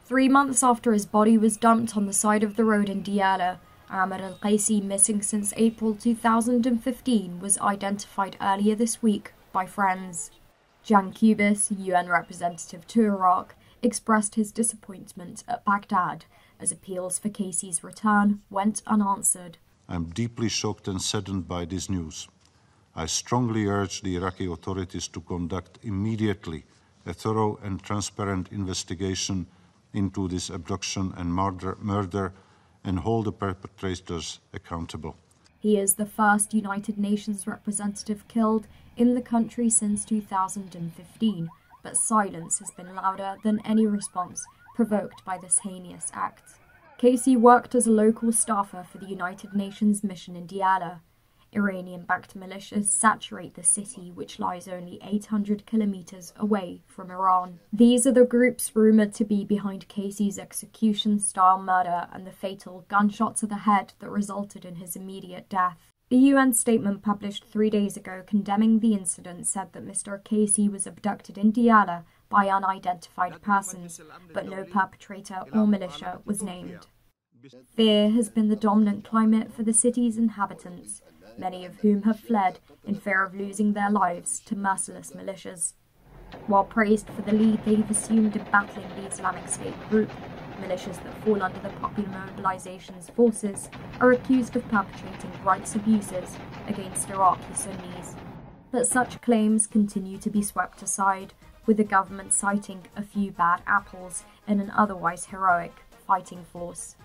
3 months after his body was dumped on the side of the road in Diyala, Al-Kaissy, missing since April 2015, was identified earlier this week by friends. Jan Kubis, UN representative to Iraq, expressed his disappointment at Baghdad as appeals for Kaissy's return went unanswered. I am deeply shocked and saddened by this news. I strongly urge the Iraqi authorities to conduct immediately a thorough and transparent investigation into this abduction and murder and hold the perpetrators accountable. He is the first United Nations representative killed in the country since 2015, but silence has been louder than any response provoked by this heinous act. Kaissy worked as a local staffer for the United Nations mission in Diyala. Iranian-backed militias saturate the city, which lies only 800 kilometers away from Iran. These are the groups rumored to be behind Kaissy's execution-style murder and the fatal gunshot to the head that resulted in his immediate death. A UN statement published 3 days ago condemning the incident said that Mr. Kaissy was abducted in Diyala by unidentified persons, but no perpetrator or militia was named. Fear has been the dominant climate for the city's inhabitants, many of whom have fled in fear of losing their lives to merciless militias. While praised for the lead they have assumed in battling the Islamic State group, militias that fall under the Popular Mobilization's forces are accused of perpetrating rights abuses against Iraqi Sunnis. But such claims continue to be swept aside, with the government citing a few bad apples in an otherwise heroic fighting force.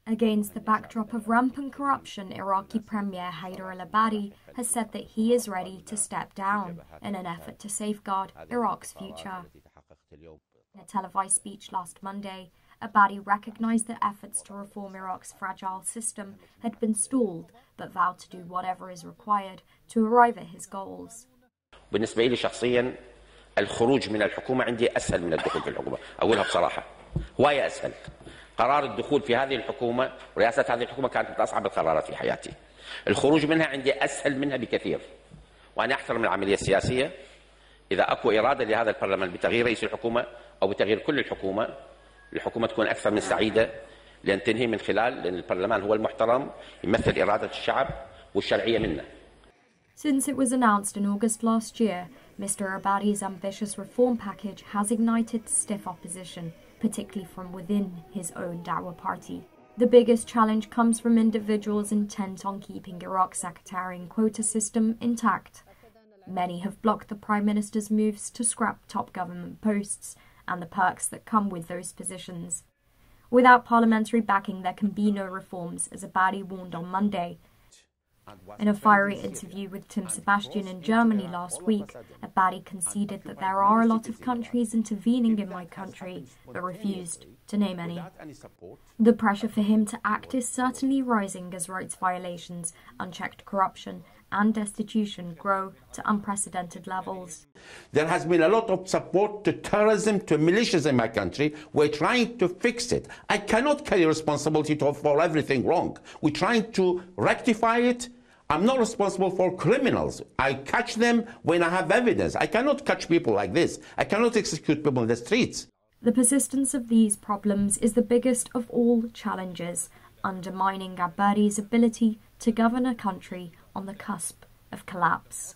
Against the backdrop of rampant corruption, Iraqi Premier Haider al-Abadi has said that he is ready to step down in an effort to safeguard Iraq's future. In a televised speech last Monday, Abadi recognized that efforts to reform Iraq's fragile system had been stalled, but vowed to do whatever is required to arrive at his goals. بالنسبة لي شخصيا الخروج من الحكومة عندي أسهل من الدخول في الحكومة، أقولها بصراحة، هواية أسهل. قرار الدخول في هذه الحكومة ورئاسة هذه الحكومة كانت من أصعب القرارات في حياتي. الخروج منها عندي أسهل منها بكثير. وأنا أحترم العملية السياسية. إذا أكو إرادة لهذا البرلمان بتغيير رئيس الحكومة أو بتغيير كل الحكومة تكون أكثر من سعيدة لأن تنهي من خلال لأن البرلمان هو المحترم يمثل إرادة الشعب والشرعية منه. Since it was announced in August last year, Mr. Abadi's ambitious reform package has ignited stiff opposition, particularly from within his own Dawah party. The biggest challenge comes from individuals intent on keeping Iraq's sectarian quota system intact. Many have blocked the Prime Minister's moves to scrap top government posts and the perks that come with those positions. Without parliamentary backing, there can be no reforms, as Abadi warned on Monday. In a fiery interview with Tim Sebastian in Germany last week, Abadi conceded that there are a lot of countries intervening in my country, but refused to name any. The pressure for him to act is certainly rising as rights violations, unchecked corruption, and destitution grow to unprecedented levels. There has been a lot of support to terrorism, to militias in my country. We're trying to fix it. I cannot carry responsibility for everything wrong. We're trying to rectify it. I'm not responsible for criminals. I catch them when I have evidence. I cannot catch people like this. I cannot execute people in the streets. The persistence of these problems is the biggest of all challenges, undermining Abadi's ability to govern a country on the cusp of collapse.